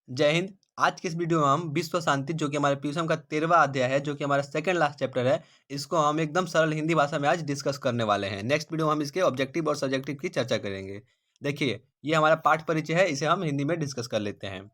जय हिंद। आज के इस वीडियो में हम विश्व शांति जो कि हमारे पीयूषम का 13वां अध्याय है, जो कि हमारा सेकंड लास्ट चैप्टर है, इसको हम एकदम सरल हिंदी भाषा में आज डिस्कस करने वाले हैं। नेक्स्ट वीडियो में हम इसके ऑब्जेक्टिव और सब्जेक्टिव की चर्चा करेंगे। देखिए, ये हमारा पाठ परिचय है, इसे हम हिंदी में डिस्कस कर लेते हैं।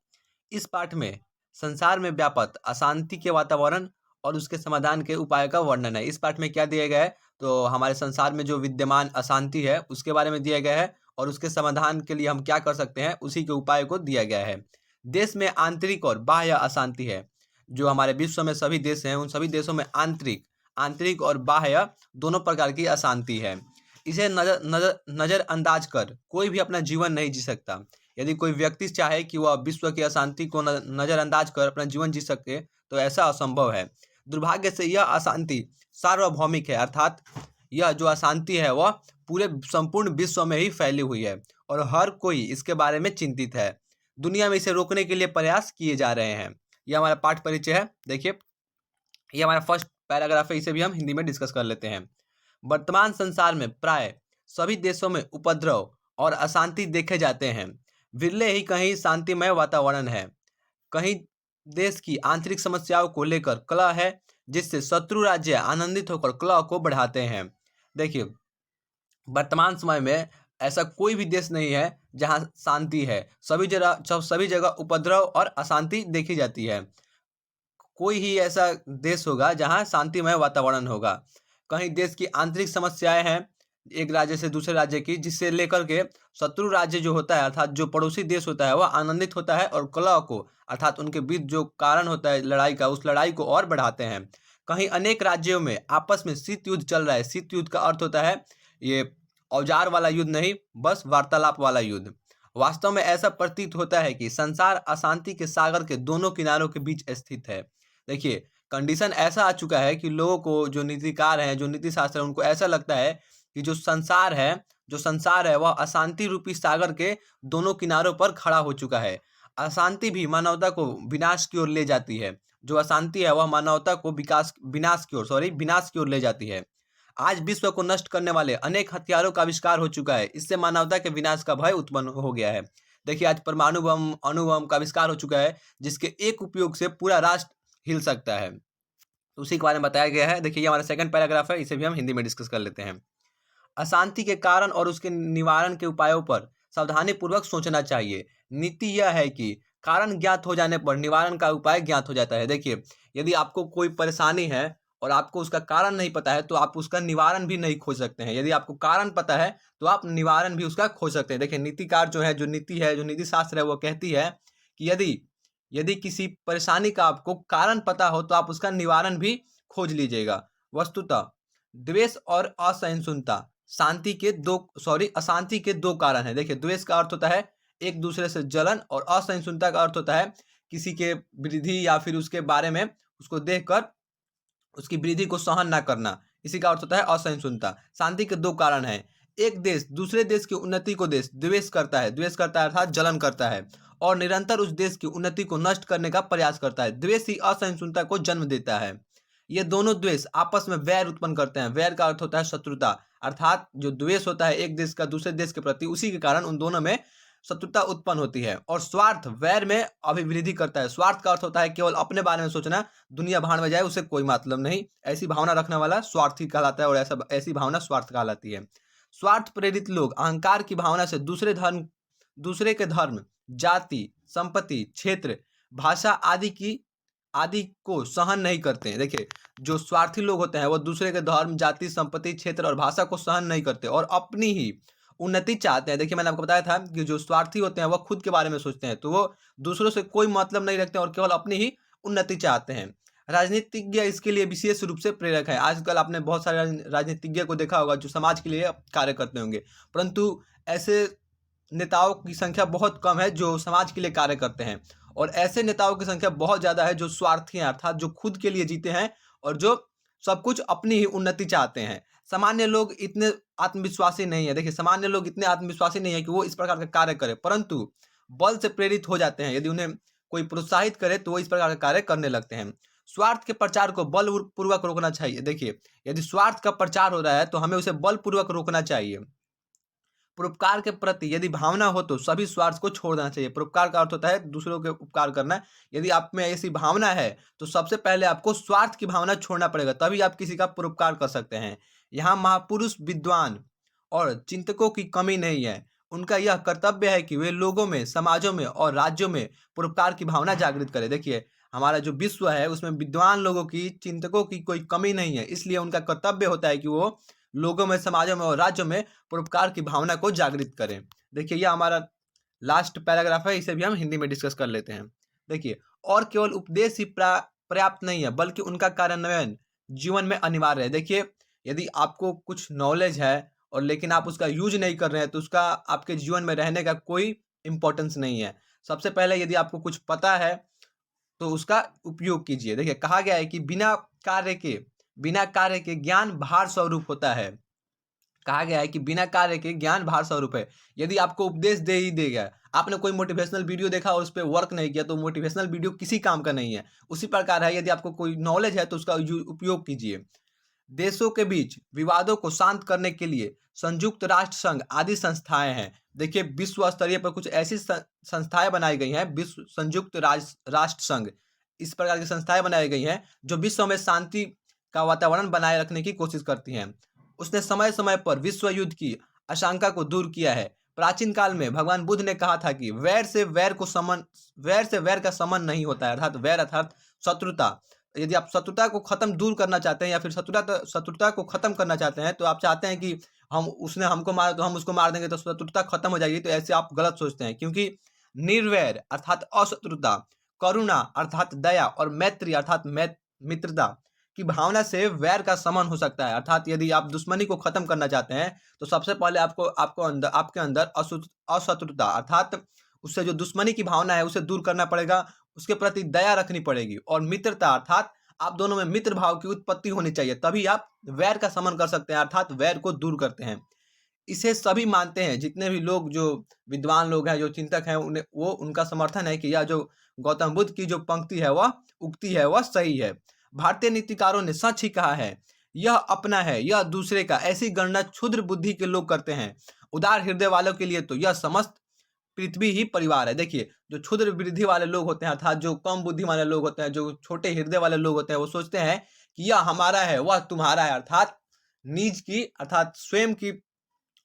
इस पाठ में संसार में व्याप्त अशांति के वातावरण और उसके समाधान के उपाय का वर्णन है। इस पाठ में क्या दिया गया है, तो हमारे संसार में जो विद्यमान अशांति है उसके बारे में दिया गया है और उसके समाधान के लिए हम क्या कर सकते हैं उसी के उपाय को दिया गया है। देश में आंतरिक और बाह्य अशांति है। जो हमारे विश्व में सभी देश हैं, उन सभी देशों में आंतरिक आंतरिक और बाह्य दोनों प्रकार की अशांति है। इसे नजरअंदाज कर कोई भी अपना जीवन नहीं जी सकता। यदि कोई व्यक्ति चाहे कि वह विश्व की अशांति को नजरअंदाज कर अपना जीवन जी सके, तो ऐसा असंभव है। दुर्भाग्य से यह अशांति सार्वभौमिक है, अर्थात यह जो अशांति है वह पूरे संपूर्ण विश्व में ही फैली हुई है और हर कोई इसके बारे में चिंतित है। दुनिया में इसे रोकने के लिए प्रयास किए जा रहे हैं। यह हमारा पाठ परिचय है। देखिए, यह हमारा फर्स्ट पैराग्राफ है, इसे भी हम हिंदी में डिस्कस कर लेते हैं। वर्तमान संसार में प्राय सभी देशों में उपद्रव और अशांति देखे जाते हैं। विरले ही कहीं शांतिमय वातावरण है। कहीं देश की आंतरिक समस्याओं को लेकर कलह है, जिससे शत्रु राज्य आनंदित होकर कलह को बढ़ाते हैं। देखिए, वर्तमान समय में ऐसा कोई भी देश नहीं है जहां शांति है। सभी जगह उपद्रव और अशांति देखी जाती है। कोई ही ऐसा देश होगा जहां शांतिमय वातावरण होगा। कहीं देश की आंतरिक समस्याएं हैं एक राज्य से दूसरे राज्य की, जिससे लेकर के शत्रु राज्य जो होता है अर्थात जो पड़ोसी देश होता है वह आनंदित होता है और कलह को अर्थात उनके बीच जो कारण होता है लड़ाई का, उस लड़ाई को और बढ़ाते हैं। कहीं अनेक राज्यों में आपस में शीत युद्ध चल रहा है। शीत युद्ध का अर्थ होता है ये औजार वाला युद्ध नहीं, बस वार्तालाप वाला युद्ध। वास्तव में ऐसा प्रतीत होता है कि संसार अशांति के सागर के दोनों किनारों के बीच स्थित है। देखिए, कंडीशन ऐसा आ चुका है कि लोगों को, जो नीतिकार हैं, जो नीति शास्त्र है, उनको ऐसा लगता है कि जो संसार है वह अशांति रूपी सागर के दोनों किनारों पर खड़ा हो चुका है। अशांति भी मानवता को विनाश की ओर ले जाती है। जो अशांति है वह मानवता को विनाश की ओर ले जाती है। आज विश्व को नष्ट करने वाले अनेक हथियारों का आविष्कार हो चुका है। इससे मानवता के विनाश का भय उत्पन्न हो गया है। देखिए, आज परमाणु बम, अणु बम का आविष्कार हो चुका है, जिसके एक उपयोग से पूरा राष्ट्र हिल सकता है। तो उसी के बारे में बताया गया है। देखिए, ये हमारा सेकंड पैराग्राफ है, इसे भी हम हिंदी में डिस्कस कर लेते हैं। अशांति के कारण और उसके निवारण के उपायों पर सावधानी पूर्वक सोचना चाहिए। नीति यह है कि कारण ज्ञात हो जाने पर निवारण का उपाय ज्ञात हो जाता है। देखिए, यदि आपको कोई परेशानी है और आपको उसका कारण नहीं पता है, तो आप उसका निवारण भी नहीं खोज सकते हैं। यदि आपको कारण पता है तो आप निवारण भी उसका खोज सकते हैं। देखिए, नीतिकार जो है, जो नीति शास्त्र है, वो कहती है कि यदि यदि किसी परेशानी का आपको कारण पता हो तो आप उसका निवारण भी खोज लीजिएगा। वस्तुतः द्वेष और असहिष्णुता अशांति के दो कारण है। देखिए, द्वेष का अर्थ होता है एक दूसरे से जलन और असहिष्णुता का अर्थ होता है किसी के वृद्धि या फिर उसके बारे में उसको देखकर उसकी वृद्धि को सहन ना करना, इसी का अर्थ होता है असहिष्णुता। शांति के दो कारण हैं। एक देश दूसरे देश की उन्नति को द्वेष करता है अर्थात जलन करता है और निरंतर उस देश की उन्नति को नष्ट करने का प्रयास करता है। द्वेष ही असहिष्णुता को जन्म देता है। ये दोनों द्वेष आपस में वैर उत्पन्न करते हैं। वैर का अर्थ होता है शत्रुता, अर्थात जो द्वेष होता है एक देश का दूसरे देश के प्रति, उसी के कारण उन दोनों में शत्रुता उत्पन्न होती है। और स्वार्थ वैर में अभिवृद्धि करता है। स्वार्थ का अर्थ होता है केवल अपने बारे में सोचना, दुनिया भाड़ में जाए उसे कोई मतलब नहीं, ऐसी भावना रखने वाला स्वार्थी कहलाता है और ऐसी भावना स्वार्थ कहलाती है। स्वार्थ प्रेरित लोग अहंकार की भावना से दूसरे के धर्म, जाति, संपत्ति, क्षेत्र, भाषा आदि को सहन नहीं करते हैं। देखिए, जो स्वार्थी लोग होते हैं वो दूसरे के धर्म, जाति, संपत्ति, क्षेत्र और भाषा को सहन नहीं करते और अपनी ही उन्नति चाहते हैं। देखिए, मैंने आपको बताया था कि जो स्वार्थी होते हैं वो खुद के बारे में सोचते हैं, तो वो दूसरों से कोई मतलब नहीं रखते और केवल अपनी ही उन्नति चाहते हैं। राजनीतिज्ञ इसके लिए विशेष रूप से प्रेरक है। आजकल आपने बहुत सारे राजनीतिज्ञ को देखा होगा जो समाज के लिए कार्य करते होंगे, परंतु ऐसे नेताओं की संख्या बहुत कम है जो समाज के लिए कार्य करते हैं और ऐसे नेताओं की संख्या बहुत ज़्यादा है जो स्वार्थी हैं, अर्थात जो खुद के लिए जीते हैं और जो सब कुछ अपनी ही उन्नति चाहते हैं। सामान्य लोग इतने आत्मविश्वासी नहीं है। देखिए, सामान्य लोग इतने आत्मविश्वासी नहीं है कि वो इस प्रकार का कार्य करें, परंतु बल से प्रेरित हो जाते हैं। यदि उन्हें कोई प्रोत्साहित करे तो वो इस प्रकार का कार्य करने लगते हैं। स्वार्थ के प्रचार को बलपूर्वक रोकना चाहिए। देखिए, यदि स्वार्थ का प्रचार हो रहा है तो हमें उसे बलपूर्वक रोकना चाहिए। परोपकार के प्रति यदि भावना हो तो सभी स्वार्थ को छोड़ देना चाहिए। परोपकार का अर्थ होता है दूसरों के उपकार करना। यदि आप में ऐसी भावना है तो सबसे पहले आपको स्वार्थ की भावना छोड़ना पड़ेगा, तभी आप किसी का परोपकार कर सकते हैं। यहाँ महापुरुष, विद्वान और चिंतकों की कमी नहीं है। उनका यह कर्तव्य है कि वे लोगों में, समाजों में और राज्यों में परोपकार की भावना जागृत करें। देखिए, हमारा जो विश्व है उसमें विद्वान लोगों की, चिंतकों की कोई कमी नहीं है, इसलिए उनका कर्तव्य होता है कि वो लोगों में, समाजों में और राज्यों में परोपकार की भावना को जागृत करें। देखिए, यह हमारा लास्ट पैराग्राफ है, इसे भी हम हिंदी में डिस्कस कर लेते हैं। देखिए, और केवल उपदेश ही पर्याप्त नहीं है, बल्कि उनका कार्यान्वयन जीवन में अनिवार्य है। देखिए, यदि आपको कुछ नॉलेज है और लेकिन आप उसका यूज नहीं कर रहे हैं तो उसका आपके जीवन में रहने का कोई इंपॉर्टेंस नहीं है। सबसे पहले यदि आपको कुछ पता है तो उसका उपयोग कीजिए। देखिए, कहा गया है कि बिना कार्य के ज्ञान भार स्वरूप होता है। कहा गया है कि बिना कार्य के ज्ञान भार स्वरूप है। यदि आपको उपदेश दे ही देगा, आपने कोई मोटिवेशनल वीडियो देखा और उस पे वर्क नहीं किया तो मोटिवेशनल वीडियो किसी काम का नहीं है। उसी प्रकार है, यदि आपको कोई नॉलेज है तो उसका उपयोग कीजिए। देशों के बीच विवादों को शांत करने के लिए संयुक्त राष्ट्र संघ आदि संस्थाएं हैं। देखिए, विश्व स्तरीय पर कुछ ऐसी संस्थाएं बनाई गई हैं, विश्व संयुक्त राष्ट्र संघ, इस प्रकार की संस्थाएं बनाई गई हैं जो विश्व में शांति का वातावरण बनाए रखने की कोशिश करती हैं। उसने समय समय पर विश्व युद्ध की आशंका को दूर किया है। प्राचीन काल में भगवान बुद्ध ने कहा था कि वैर से वैर का समन नहीं होता है, अर्थात वैर अर्थात शत्रुता। यदि आप शत्रुता को खत्म दूर करना चाहते हैं या फिर शत्रुता को खत्म करना चाहते हैं, तो आप चाहते हैं कि उसने हमको मारा तो हम उसको मार देंगे तो शत्रुता खत्म हो जाएगी, तो ऐसे आप गलत सोचते हैं। क्योंकि निर्वैर अर्थात अशत्रुता, करुणा अर्थात दया और मैत्री अर्थात मित्रता की भावना से वैर का शमन हो सकता है। अर्थात यदि आप दुश्मनी को खत्म करना चाहते हैं तो सबसे पहले आपके अंदर अशत्रुता अर्थात उससे जो दुश्मनी की भावना है उसे दूर करना पड़ेगा, उसके प्रति दया रखनी पड़ेगी, और मित्रता अर्थात आप दोनों में मित्र भाव की उत्पत्ति होनी चाहिए, तभी आप वैर का शमन कर सकते हैं, अर्थात वैर को दूर करते हैं। इसे सभी मानते हैं, जितने भी लोग, जो विद्वान लोग हैं, जो चिंतक हैं, उनका समर्थन है कि यह जो गौतम बुद्ध की जो पंक्ति है, वह उक्ति है, वह सही है। भारतीय नीतिकारों ने सच ही कहा है, यह अपना है, यह दूसरे का, ऐसी गणना क्षुद्र बुद्धि के लोग करते हैं। उदार हृदय वालों के लिए तो यह समस्त पृथ्वी ही परिवार है। देखिए, जो क्षुद्र बुद्धि वाले लोग होते हैं, अर्थात जो कम बुद्धि वाले लोग होते हैं, जो छोटे हृदय वाले लोग होते हैं, वो सोचते हैं कि यह हमारा है, वह तुम्हारा है, अर्थात निज की अर्थात स्वयं की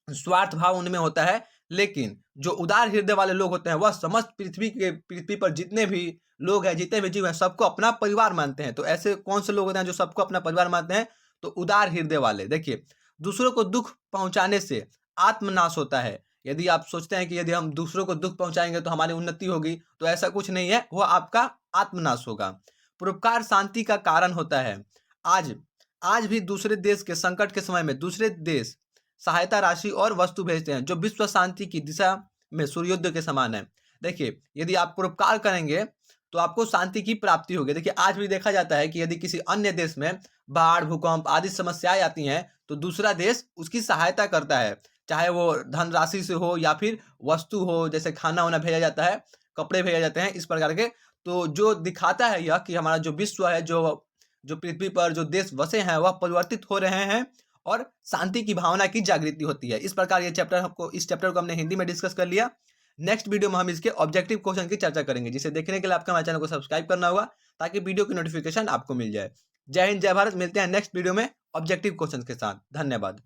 स्वार्थ भाव उनमें होता है। लेकिन जो उदार हृदय वाले लोग होते हैं, वह समस्त पृथ्वी पर जितने भी लोग हैं, जितने भी जीव हैं, सबको अपना परिवार मानते हैं। तो ऐसे कौन से लोग होते हैं जो सबको अपना परिवार मानते हैं? तो उदार हृदय वाले। देखिए, दूसरों को दुख पहुंचाने से आत्मनाश होता है। यदि आप सोचते हैं कि यदि हम दूसरों को दुख पहुंचाएंगे तो हमारी उन्नति होगी, तो ऐसा कुछ नहीं है, वह आपका आत्मनाश होगा। परोपकार शांति का कारण होता है। आज भी दूसरे देश के संकट के समय में दूसरे देश सहायता राशि और वस्तु भेजते हैं, जो विश्व शांति की दिशा में सूर्योदय के समान है। देखिए, यदि आप परोपकार करेंगे तो आपको शांति की प्राप्ति होगी। देखिए, आज भी देखा जाता है कि यदि किसी अन्य देश में बाढ़, भूकंप आदि समस्याएं आती हैं तो दूसरा देश उसकी सहायता करता है, चाहे वो धनराशि से हो या फिर वस्तु हो, जैसे खाना वाना भेजा जाता है, कपड़े भेजे जाते हैं, इस प्रकार के। तो जो दिखाता है यह कि हमारा जो विश्व है, जो पृथ्वी पर जो देश बसे हैं, वह परिवर्तित हो रहे हैं और शांति की भावना की जागृति होती है। इस प्रकार इस चैप्टर को हमने हिंदी में डिस्कस कर लिया। नेक्स्ट वीडियो में हम इसके ऑब्जेक्टिव क्वेश्चन की चर्चा करेंगे, जिसे देखने के लिए आपका हमारे चैनल को सब्सक्राइब करना होगा ताकि वीडियो की नोटिफिकेशन आपको मिल जाए। जय हिंद, जय भारत। मिलते हैं नेक्स्ट वीडियो में ऑब्जेक्टिव क्वेश्चन के साथ। धन्यवाद।